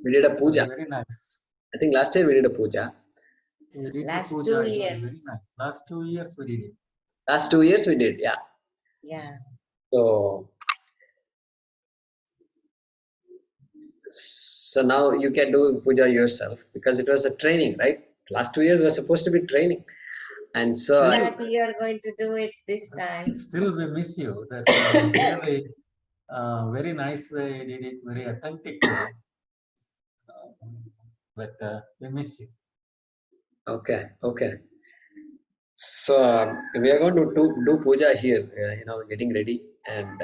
We did a puja. Very nice. I think last year we did a puja. Last 2 years. Very nice. Last 2 years we did it. Last 2 years we did, yeah. Yeah. So now you can do puja yourself because it was a training, right? Last 2 years was supposed to be training. And so But we are going to do it this time. Still we miss you. That's really very nice way you did it, very authentic way. But we miss you. Okay. So we are going to do puja here, getting ready. And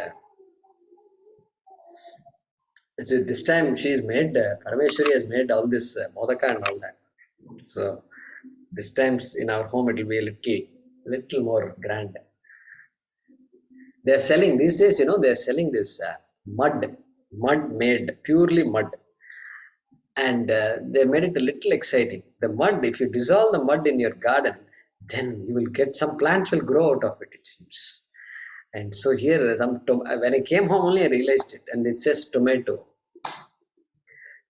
so this time she's made, Parameshwari has made all this modaka and all that. So this time in our home it will be a little more grand. They're selling these days, they're selling this mud made, purely mud. And they made it a little exciting. The mud, if you dissolve the mud in your garden, then you will get some plants will grow out of it, it seems. And so here, when I came home only I realized it, and it says tomato.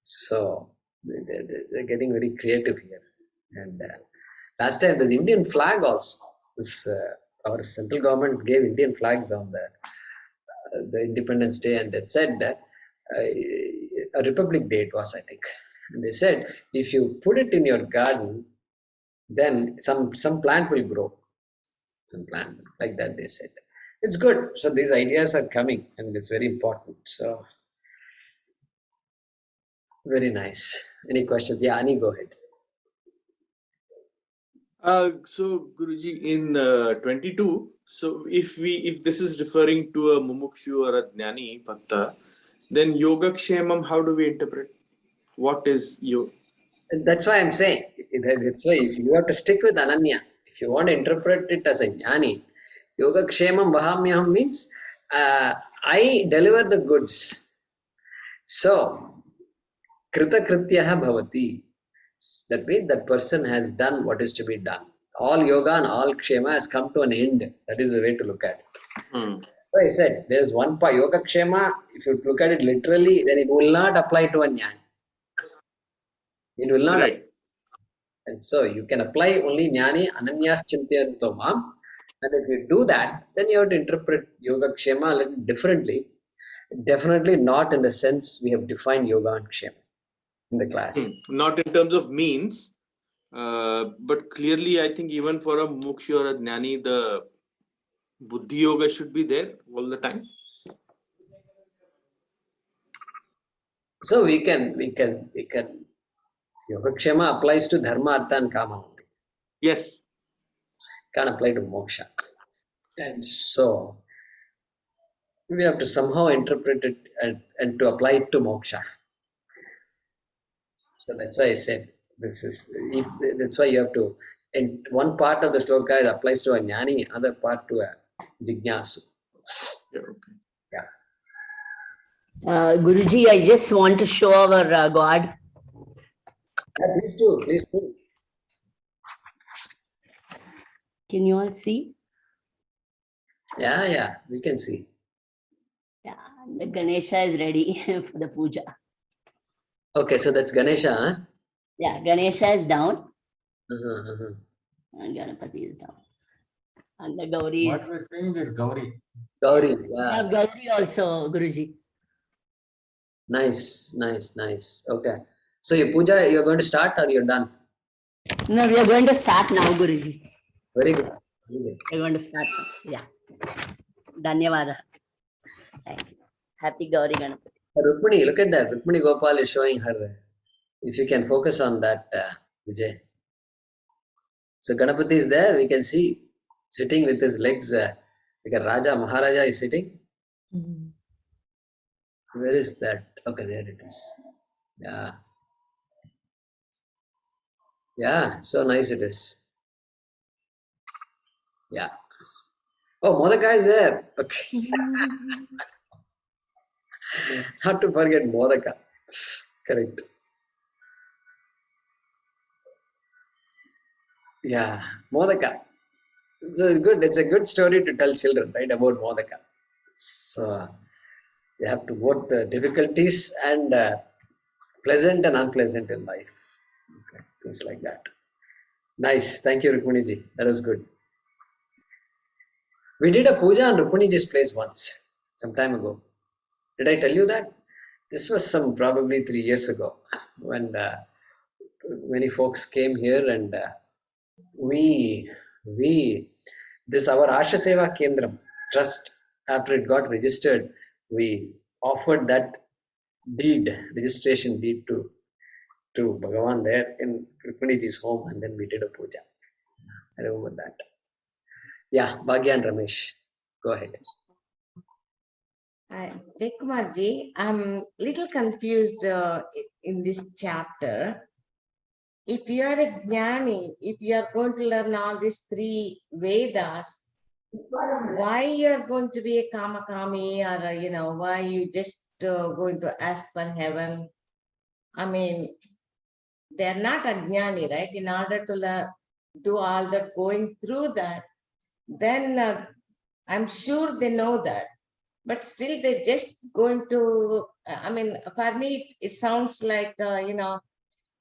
So they're getting very creative here. And last time there's Indian flag also. Our central government gave Indian flags on the Independence Day, and they said that a Republic Day it was, I think. And they said if you put it in your garden, then some plant will grow. Some plant like that, they said. It's good. So these ideas are coming, and it's very important. So very nice. Any questions? Yeah, Ani, go ahead. So Guruji, in 22, so if this is referring to a mumukshu or a jnani bhakta, then yogakshemam, how do we interpret? What is yoga? That's why I'm saying. That's why if you have to stick with Ananya, if you want to interpret it as a jnani, yogakshemam vahamyaham means I deliver the goods. So krita krityaha bhavati. That means that person has done what is to be done. All yoga and all kshema has come to an end. That is the way to look at it. So I said, there's one part, yoga kshema, if you look at it literally, then it will not apply to a jnani. It will not. Right. And so you can apply only jnani, ananyas chintayanto mam. And if you do that, then you have to interpret yoga kshema a little differently. Definitely not in the sense we have defined yoga and kshema in the class. Not in terms of means, but clearly I think even for a mukshu or a jnani, the buddhi yoga should be there all the time. So we can yoga kshema applies to dharma, artha and kama only. Yes. Can't apply to moksha. And so we have to somehow interpret it and to apply it to moksha. So that's why I said that's why you have to, and one part of the sloka applies to a jnani, another part to a jignasu. Yeah, okay. Yeah. Guruji, I just want to show our God. Yeah, please do. Can you all see? Yeah, we can see. Yeah, the Ganesha is ready for the puja. Okay, so that's Ganesha, huh? Yeah, Ganesha is down. And Ganapati is down. And the Gauri What is... we're saying is Gauri. Gauri, yeah. Yeah, Gauri also, Guruji. Nice. Okay. So your puja, you're going to start or you're done? No, we are going to start now, Guruji. Very good. We're going to start now. Yeah. Dhanyavada. Thank you. Happy Gauri Ganapati. Rukmini, look at that. Rukmini Gopal is showing her. If you can focus on that, Vijay. So Ganapati is there. We can see sitting with his legs like a Raja, Maharaja is sitting. Where is that? Okay, there it is. Yeah, so nice it is. Yeah. Oh, Modaka is there. Okay. Not to forget Modaka. Correct. Yeah, Modaka. So it's good. It's a good story to tell children, right, about Modaka. So you have to both the difficulties and pleasant and unpleasant in life. Okay, things like that. Nice. Thank you, Rukminiji. That was good. We did a puja on Rukminiji's place once, some time ago. Did I tell you that? This was probably 3 years ago when many folks came here, and we this our Asha Seva Kendram trust, after it got registered, we offered that registration deed to Bhagavan there in Rukminiji's home, and then we did a puja. I remember that. Yeah, Bhagya and Ramesh, go ahead. Jaykumarji, I'm little confused in this chapter. If you are a jnani, if you are going to learn all these 3 Vedas, why you are going to be a kamakami, or why you just going to ask for heaven? I mean, they are not ajnani, right? In order to do all that, going through that, then I'm sure they know that. But still, they're just going to, I mean, for me, it sounds like, we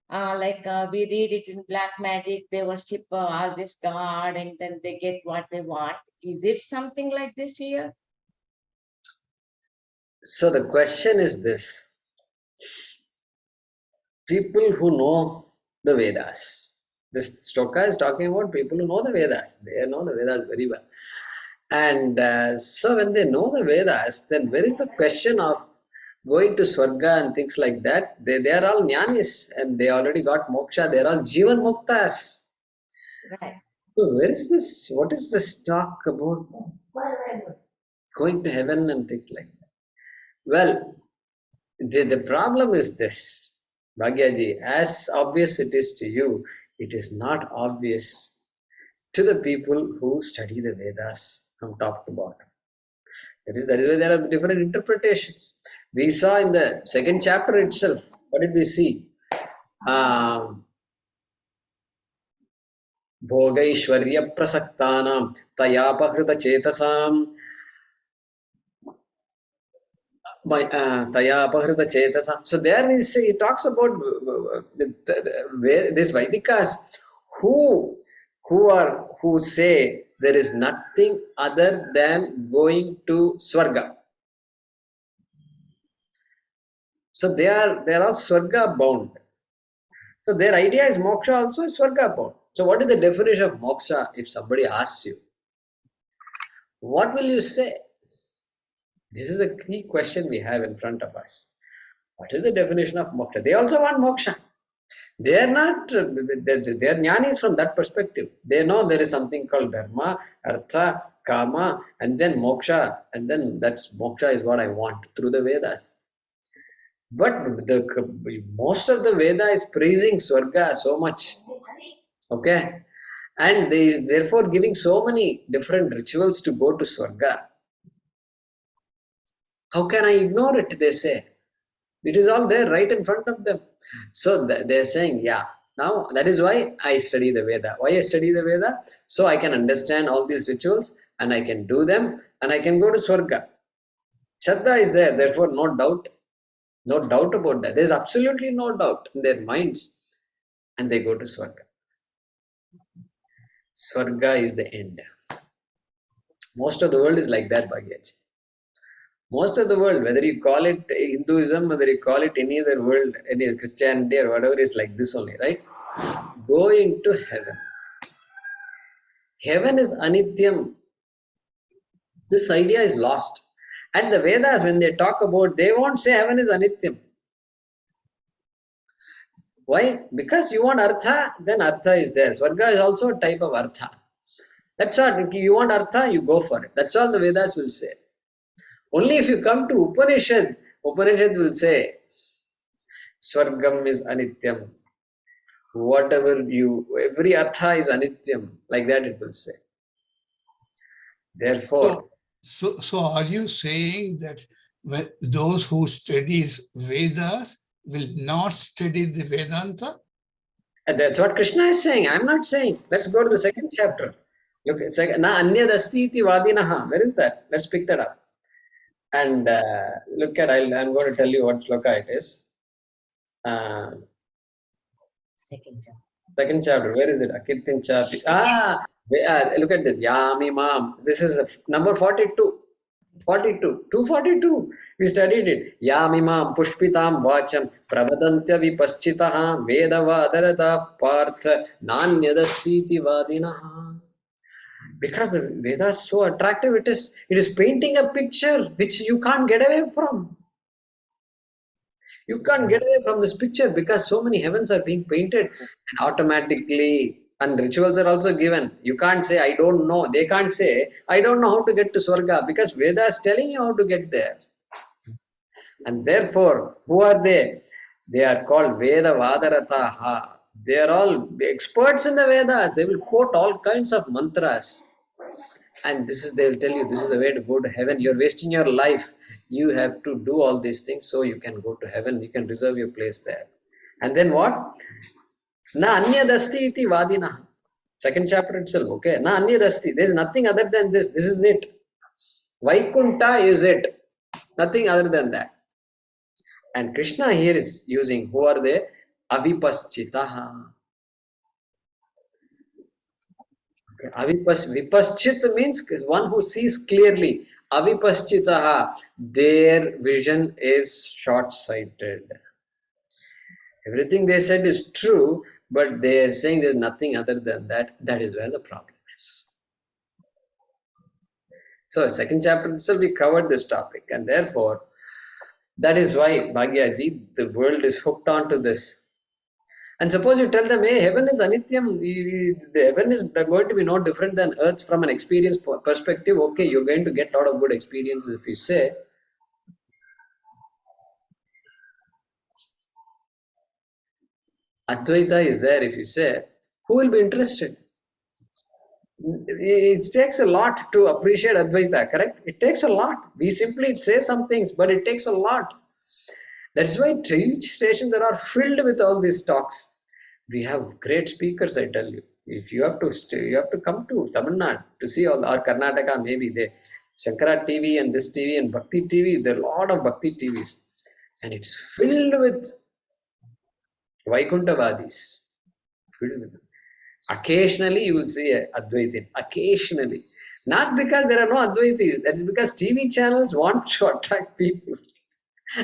read it in black magic, they worship all this god and then they get what they want. Is it something like this here? So the question is this: people who know the Vedas. This shloka is talking about people who know the Vedas. They know the Vedas very well. And so when they know the Vedas, then where is the question of going to Swarga and things like that? They are all jnanis and they already got moksha. They are all jivan muktas. Right. So where is this? What is this talk about going to heaven and things like that? Well, the problem is this, Bhagyaji, as obvious it is to you, it is not obvious to the people who study the Vedas from top to bottom. That is why there are different interpretations. We saw in the second chapter itself, what did we see? Bhogaishwarya prasaktanam tayapahrita chetasam Taya Apahrita Chetasam. So there he talks about these Vaidikas who say there is nothing other than going to Swarga. So they are all Swarga bound. So their idea is moksha also is Swarga bound. So what is the definition of moksha if somebody asks you? What will you say? This is the key question we have in front of us. What is the definition of moksha? They also want moksha. They are not, they are jnanis from that perspective. They know there is something called dharma, artha, kama, and then moksha. And then that's moksha is what I want through the Vedas. But most of the Veda is praising Swarga so much. Okay? And they is therefore giving so many different rituals to go to Swarga. How can I ignore it, they say. It is all there right in front of them. So they're saying, yeah, now that is why I study the Veda. Why I study the Veda? So I can understand all these rituals and I can do them and I can go to Swarga. Shraddha is there, therefore no doubt about that. There's absolutely no doubt in their minds and they go to Swarga. Swarga is the end. Most of the world is like that, Bhagyaji. Most of the world, whether you call it Hinduism, whether you call it any other world, any Christianity or whatever, is like this only, right? Going to heaven. Heaven is anityam. This idea is lost. And the Vedas, when they talk about, they won't say heaven is anityam. Why? Because you want artha, then artha is there. Swarga is also a type of artha. That's all. If you want artha, you go for it. That's all the Vedas will say. Only if you come to Upanishad will say, Swargam is anityam. Every artha is anityam. Like that it will say. Therefore, So are you saying that those who studies Vedas will not study the Vedanta? and that's what Krishna is saying. I'm not saying. Let's go to the second chapter. Look, na anyadasti iti vadinaha. Where is that? Let's pick that up. And look at, I'm going to tell you what shloka it is. Uh, Second chapter. second chapter. Where is it? Akirtin chapter. Look at this. Yami Mam. This is number 42. 42. 242. We studied it. Yamimam pushpitam vacham pravadantya vipaschitaha vedavadarata partha nanyadastiti vadinaha. Because the Veda is so attractive, it is painting a picture which you can't get away from. You can't get away from this picture because so many heavens are being painted and automatically, and rituals are also given. You can't say, I don't know. They can't say, I don't know how to get to Swarga because Veda is telling you how to get there. And therefore, who are they? They are called Veda Vadarataha. They are all experts in the Vedas. They will quote all kinds of mantras. And they will tell you, this is the way to go to heaven. You're wasting your life. You have to do all these things so you can go to heaven. You can reserve your place there. And then what? Na anyadasti iti vadina. Second chapter itself, okay? Na anyadasti. There is nothing other than this. This is it. Vaikunta is it. Nothing other than that. And Krishna here is using, who are they? Avipaschitaha. Vipaschit means one who sees clearly. Avipaschitaha, their vision is short-sighted. Everything they said is true, but they are saying there's nothing other than that. That is where the problem is. So, second chapter itself, we covered this topic, and therefore, that is why, Bhagyaji, the world is hooked onto this. And suppose you tell them, hey, heaven is anityam, the heaven is going to be no different than earth from an experience perspective. Okay, you're going to get a lot of good experiences if you say. Advaita is there if you say, who will be interested? It takes a lot to appreciate Advaita, correct? It takes a lot. We simply say some things, but it takes a lot. That's why TV stations are filled with all these talks. We have great speakers, I tell you. If you have to stay, you have to come to Tamil Nadu to see all, or Karnataka, maybe they Shankara TV and this TV and Bhakti TV. There are a lot of Bhakti TVs, and it's filled with Vaikuntavadis. Filled with them. Occasionally, you will see a Advaitin. Occasionally, not because there are no Advaitis. That's because TV channels want to attract people,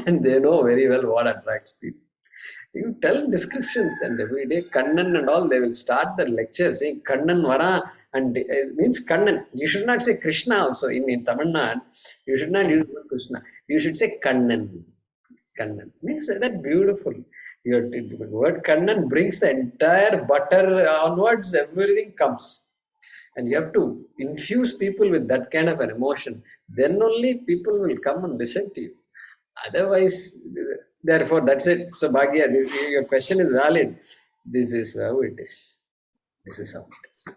and they know very well what attracts people. You tell descriptions, and every day Kannan and all, they will start the lecture saying Kannan Vara, and it means Kannan. You should not say Krishna also in Tamil Nadu. You should not use the word Krishna. You should say Kannan. Kannan means that beautiful. Your word Kannan brings the entire butter onwards, everything comes. And you have to infuse people with that kind of an emotion. Then only people will come and listen to you. Otherwise, therefore, that's it. So, Bhagya, your question is valid. This is how it is. This is how it is.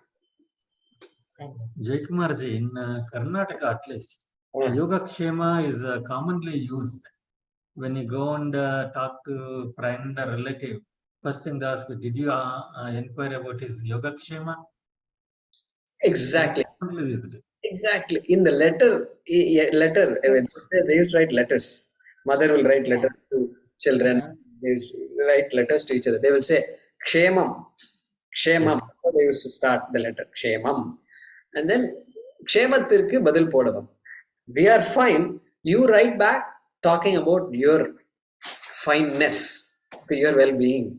Jaykumarji, in Karnataka at least, Yogakshema is commonly used. When you go and talk to friend or relative, first thing they ask, did you inquire about his Yogakshema? Exactly. Used. Exactly. In the letter, they used to write letters. Mother will write letters to children. Yeah. They used to write letters to each other. They will say, Kshemam. Kshemam. Yes. So they used to start the letter, Kshemam. And then, Kshemathirku badil podavam. We are fine. You write back talking about your fineness, your well-being.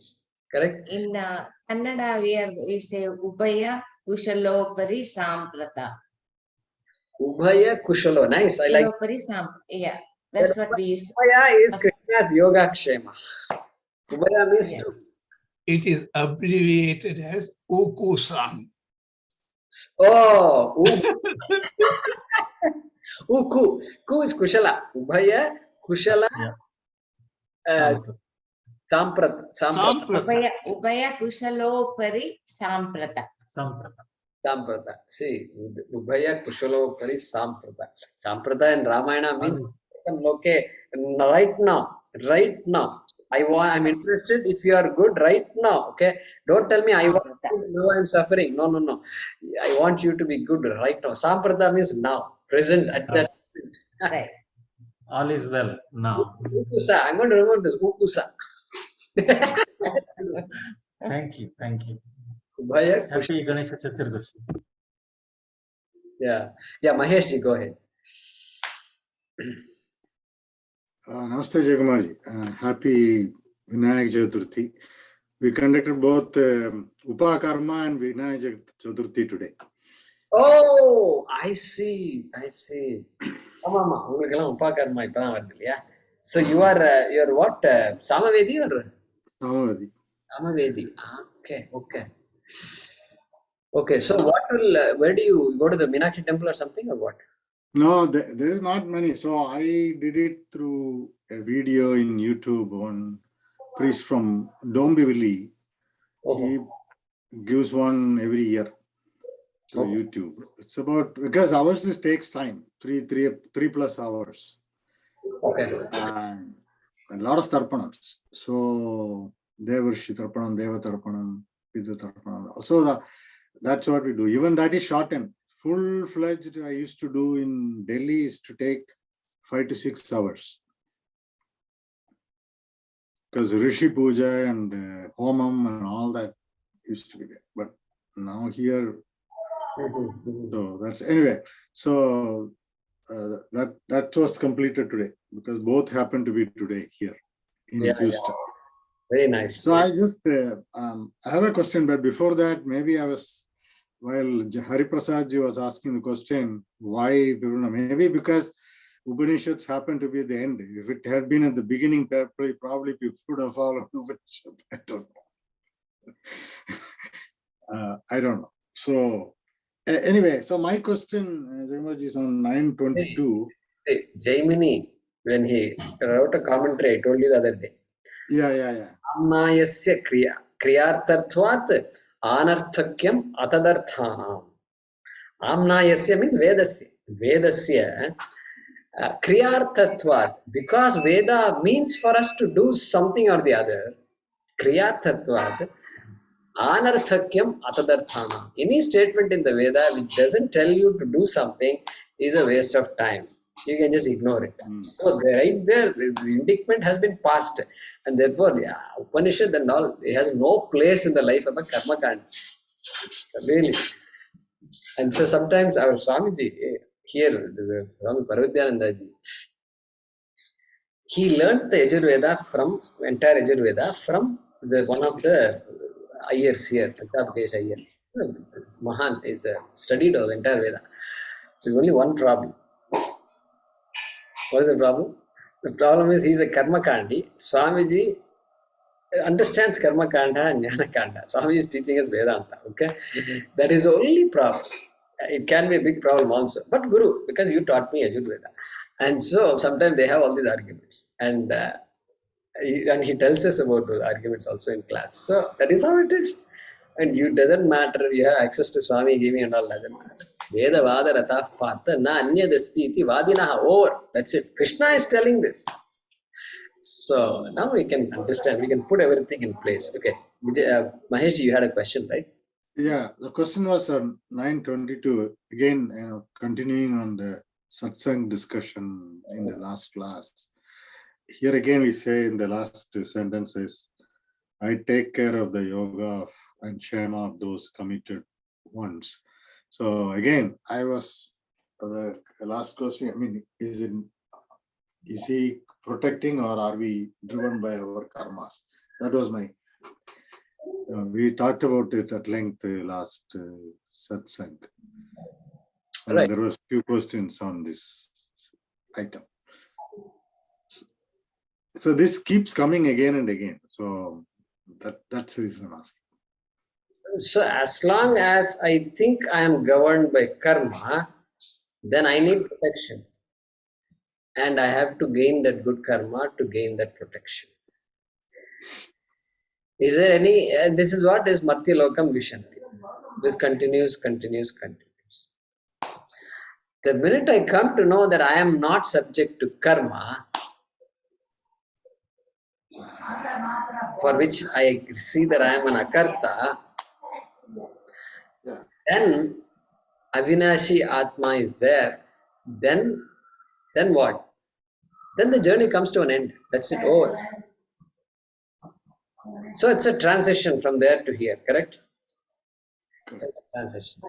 Correct? In Kannada, we say Ubhaya Kushalopari Samprata. Ubhaya Kushalo. Nice. I like. Yeah, that's what we used to. Ubhaya is Krishna's Yogakshema. Ubhaya means Yes. two. It is abbreviated as Ukusam. Oh, Uku. Ku is Kushala. Ubhaya Kushala. Yeah. Samprat. Ubhaya Kushalopari Samprata. Samprata. See, Ubhaya Kushalopari Samprata. Samprata in Ramayana means, okay, right now. I'm interested if you are good right now. Okay, don't tell me I want you, now I'm suffering. No. I want you to be good right now. Samprata means now, present at that. Right. All is well now. Ukusa. I'm going to remember this. Ukusa. Thank you. Thank you. Ubhaya Kush- Happy Ganesha Chaturdashi. Yeah. Yeah, Maheshji, go ahead. Namaste Jagamarji. Happy Vinayak Chaturthi. We conducted both Upakarma and Vinayak Chaturthi today. Oh, I see. I see. ஆமாமா உங்களுக்கெல்லாம் உபாகர்மா இப்பதான் வருது இல்லையா? So you're what? Samavedi or Samavadi. Samavedi? Okay, okay. Okay, so what will, where do you go to the Meenakshi temple or something or what? No, there is not many. So I did it through a video in YouTube. One priest from Dombivli, Oh, he gives one every year through Okay. YouTube. It's about, because ours takes time, three plus hours. okay. And a lot of tarpanams. So Devarshi Tarpanam, Deva Tarpanam, Pidu Tarpanam. So that's what we do. Even that is shortened. Full-fledged I used to do in Delhi is to take 5 to 6 hours. Because Rishi Puja and Homam and all that used to be there. But now here, so that's anyway. So that was completed today because both happened to be today here in Yeah, Houston. Very nice. So I just I have a question, but before that, maybe I was while Hari Prasad ji was asking the question, why maybe because Upanishads happen to be at the end. If it had been at the beginning, probably people would have followed Upanishads. I don't know. I don't know. So anyway, so my question, Jagamaji, is on 922. Hey, Jaimini, when he wrote a commentary, I told you the other day. Yeah. Amnayasya kriyarthartvat anarthakyam atadarthanam. Amnayasya means Vedasya. Vedasya kriyarthatvat. Because Veda means for us to do something or the other. Kriyarthatvat anarthakyam atadarthanam. Any statement in the Veda which doesn't tell you to do something is a waste of time. You can just ignore it. So right there, the indictment has been passed, and therefore, Upanishad and all, it has no place in the life of a karma kand. Really. And so sometimes our Swamiji here, the Swami Parvadyananda ji, he learned the Yajurveda from entire Yajurveda from one of the Ayers here, Pachapkesh Ayer. Mahan is studied the entire Veda. There's only one problem. What is the problem? The problem is he's a Karma Kandi. Swamiji understands Karma Kanda and Jnana Kanda. Swamiji is teaching us Vedanta. Okay, that is the only problem. It can be a big problem also. But Guru, because you taught me Yajurveda, and so sometimes they have all these arguments, and he tells us about those arguments also in class. So that is how it is. And you doesn't matter. You have access to Swami giving and all doesn't matter. Veda vada rataf partha na anyadasti iti vadinaha over. That's it. Krishna is telling this. So now we can understand. We can put everything in place. Okay, Mahesh, you had a question, right? Yeah, the question was on 922. Again, continuing on the Satsang discussion in the last class. Here again, we say in the last sentences, I take care of the yoga and Kshema of those committed ones. So again, I was the last question. I mean, is he protecting or are we driven by our karmas? That was my. We talked about it at length last satsang. Right. There was few questions on this item. So this keeps coming again and again. So that's the reason I'm asking. So as long as I think I am governed by karma, then I need protection. And I have to gain that good karma to gain that protection. Is there any, this is what is Martya Lokam Vishanti. This continues. The minute I come to know that I am not subject to karma, for which I see that I am an akarta, then Avinashi Atma is there, then what? Then the journey comes to an end. That's it, over. So it's a transition from there to here, correct? Correct. It's a transition.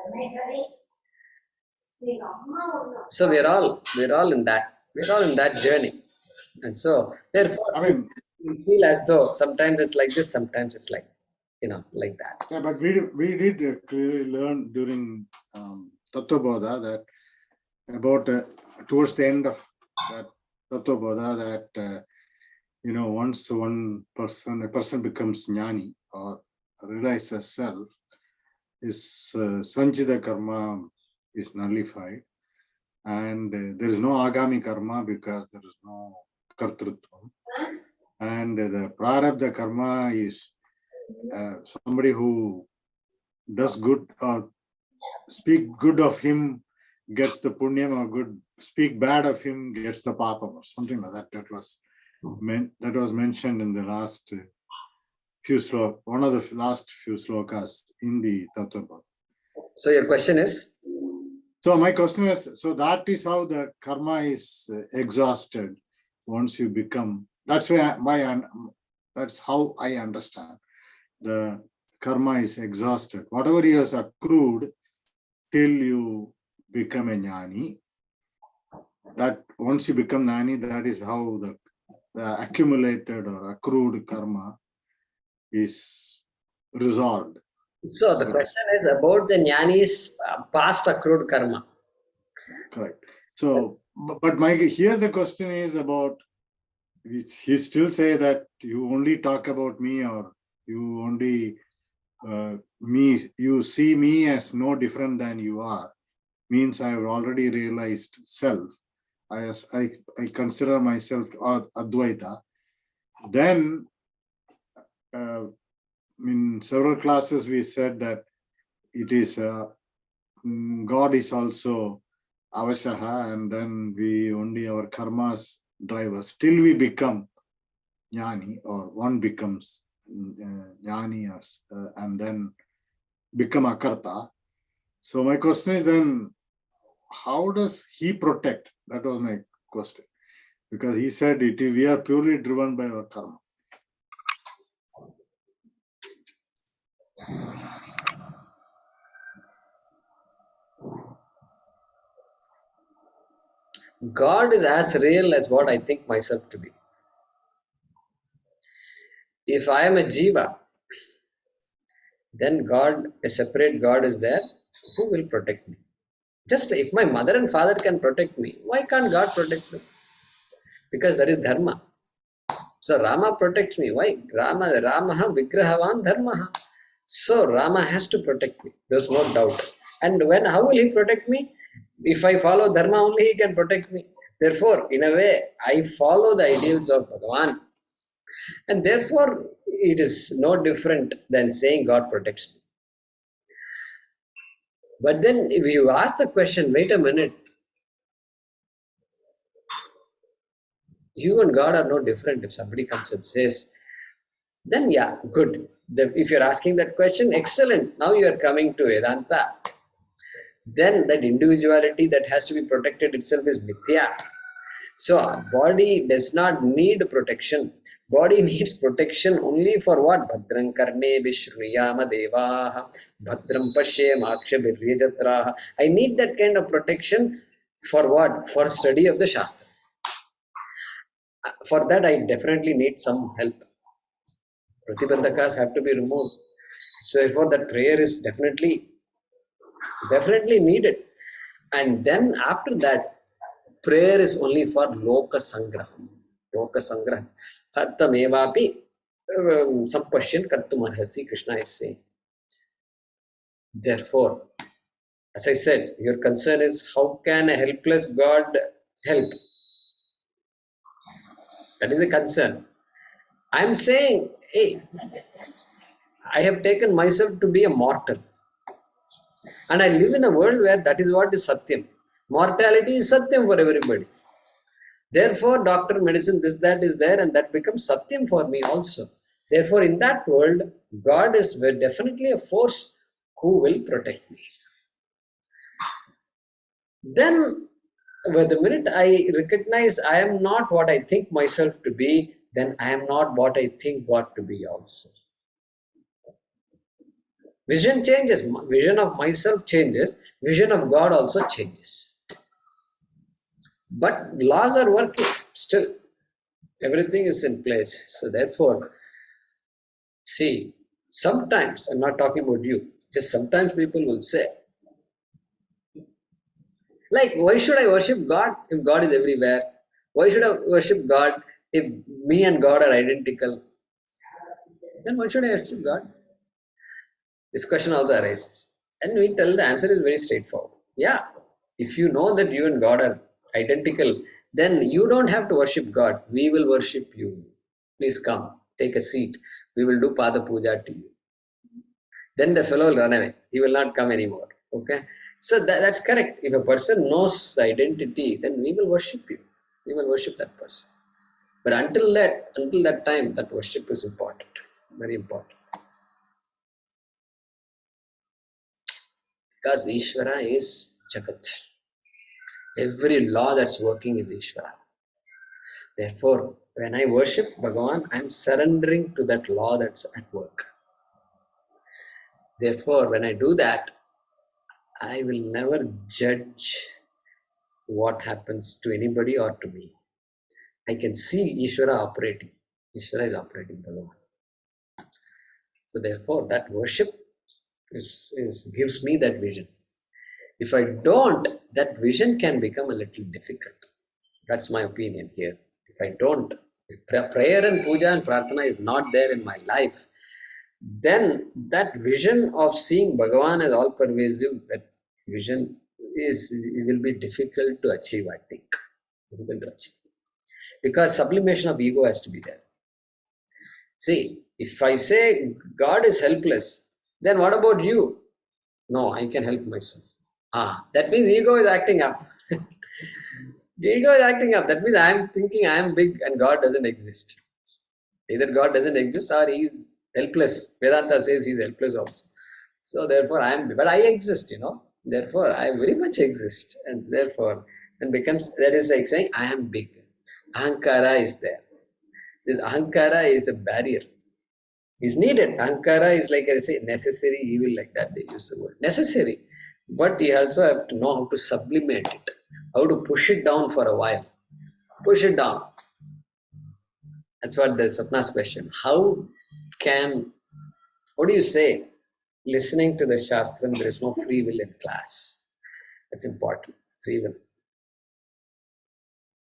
So we're all in that journey. And so therefore I mean, we feel as though sometimes it's like this, sometimes it's like, like that. yeah, but we did clearly learn during Tattva Bodha that about towards the end of that Tattva Bodha that once a person becomes jnani or realizes self, his sanchita karma is nullified, and there is no agami karma because there is no kartrutvam, and the prarabdha karma is somebody who does good or speak good of him gets the punyam, or good speak bad of him gets the papam, or something like that. That was mentioned in the last few slokas, one of the last few slokas in the Tattva Bodha. So your question is? So my question is, so that is how the karma is exhausted once you become. That's that's how I understand. The karma is exhausted. Whatever he has accrued till you become a jnani, that once you become jnani, that is how the accumulated or accrued karma is resolved. So the question is about the jnani's past accrued karma. Correct. So, but here the question is about, he still say that you only talk about me, or you only you see me as no different than you are, means I have already realized self. I consider myself or Advaita. Then in several classes we said that it is God is also avashaha, and then we only our karmas drive us till we become jnani, or one becomes jnani, and then become akarta. So my question is then, how does he protect? That was my question, because he said we are purely driven by our karma. God is as real as what I think myself to be. If I am a jiva, then God, a separate God is there who will protect me. Just if my mother and father can protect me, why can't God protect me? Because that is dharma. So Rama protects me. Why? Ramaha vigrahavan dharmaha. So Rama has to protect me. There's no doubt. And how will he protect me? If I follow dharma only, he can protect me. Therefore, in a way, I follow the ideals of Bhagavan. And therefore, it is no different than saying God protects me. But then if you ask the question, wait a minute, you and God are no different. If somebody comes and says, then yeah, good. If you're asking that question, excellent. Now you are coming to Vedanta. Then that individuality that has to be protected itself is mithya. So body does not need protection. Body needs protection only for what? Bhadram karne vishriyama devaha, bhadram pashe maksha viryajatraha. I need that kind of protection for what? For study of the Shastra. For that I definitely need some help. Pratibandhakas have to be removed. So therefore that prayer is definitely needed. And then after that, prayer is only for loka sangraham. Loka sangraham. Arthamevapi sampashyan kartum arhasi, Krishna is saying. Therefore, as I said, your concern is how can a helpless God help? That is the concern. I am saying, hey, I have taken myself to be a mortal. And I live in a world where that is what is Satyam. Mortality is Satyam for everybody. Therefore, doctor, medicine, this, that is there, and that becomes Satyam for me also. Therefore, in that world, God is definitely a force who will protect me. Then, the minute I recognize I am not what I think myself to be, then I am not what I think God to be also. Vision changes. Vision of myself changes. Vision of God also changes. But laws are working still. Everything is in place. So therefore, see, sometimes, I'm not talking about you, just sometimes people will say, like, why should I worship God if God is everywhere? Why should I worship God if me and God are identical? Then why should I worship God? This question also arises. And we tell the answer is very straightforward. Yeah, if you know that you and God are identical, then you don't have to worship God. We will worship you. Please come, take a seat. We will do Pada Puja to you. Then the fellow will run away. He will not come anymore. Okay? So that's correct. If a person knows the identity, then we will worship you. We will worship that person. But until that time, that worship is important. Very important. Because Ishvara is Jagat. Every law that's working is Ishvara. Therefore, when I worship Bhagavan, I'm surrendering to that law that's at work. Therefore, when I do that, I will never judge what happens to anybody or to me. I can see Ishvara operating. Ishvara is operating Bhagavan. So therefore, that worship gives me that vision. If I don't, that vision can become a little difficult. That's my opinion here. If I don't, if prayer and puja and prarthana is not there in my life, then that vision of seeing Bhagavan as all pervasive, that vision it will be difficult to achieve, I think. Difficult to achieve. Because sublimation of ego has to be there. See, if I say God is helpless, then what about you? No, I can help myself. That means ego is acting up. Ego is acting up. That means I am thinking I am big and God doesn't exist. Either God doesn't exist or he is helpless. Vedanta says he is helpless also. So therefore but I exist, Therefore I very much exist. And therefore that is like saying I am big. Ahankara is there. This ahankara is a barrier. It's needed. Ahankara is like I say necessary evil, like that they use the word. Necessary. But you also have to know how to sublimate it. How to push it down for a while. Push it down. That's what the Swapna's question. What do you say? Listening to the Shastram, there is no free will in class. That's important. Free will.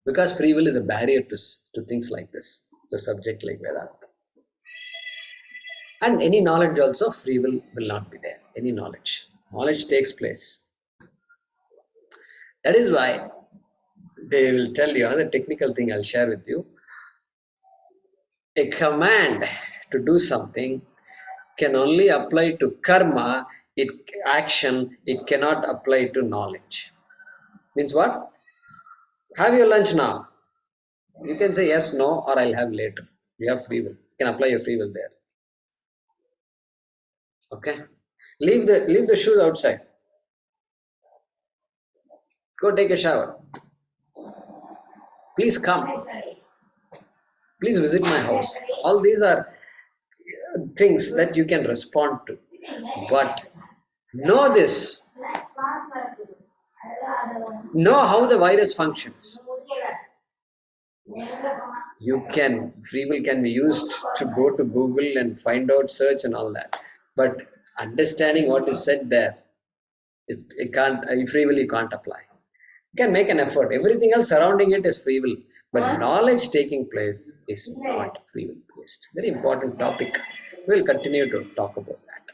Because free will is a barrier to things like this, to a subject like Vedanta. And any knowledge also, free will not be there. Any knowledge. Knowledge takes place. That is why they will tell you another technical thing I'll share with you. A command to do something can only apply to karma, action, it cannot apply to knowledge. Means what? Have your lunch now. You can say yes, no, or I'll have later. You have free will. You can apply your free will there. Okay? Leave the shoes outside. Go take a shower. Please come. Please visit my house. All these are things that you can respond to. But know this. Know how the virus functions. Free will can be used to go to Google and find out, search and all that. But understanding what is said there, free will you can't apply. You can make an effort. Everything else surrounding it is free will. But knowledge taking place is not free will based. Very important topic. We'll continue to talk about that.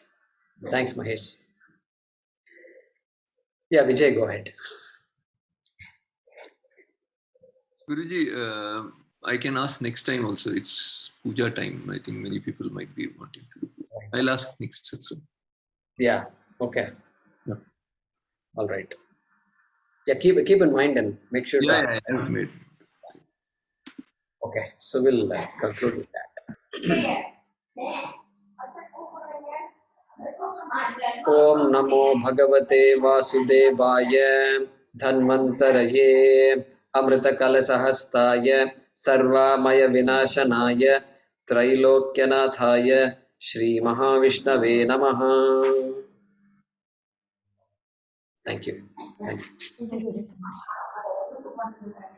Thanks, Mahesh. Yeah, Vijay, go ahead. Guruji, I can ask next time also. It's puja time. I think many people might be wanting to. I'll ask next satsang. Yeah. Okay. Yeah. All right. Yeah, keep in mind and make sure. Yeah, I have made. Okay, so we'll conclude with that. Om Namo Bhagavate Vasudevaya Dhanvantaraye Amrita Kalasahastaya Sarvamaya Vinashanaya Trailokyanataya Shri Mahavishnave Namaha. Thank you. Thank you. Thank you very much.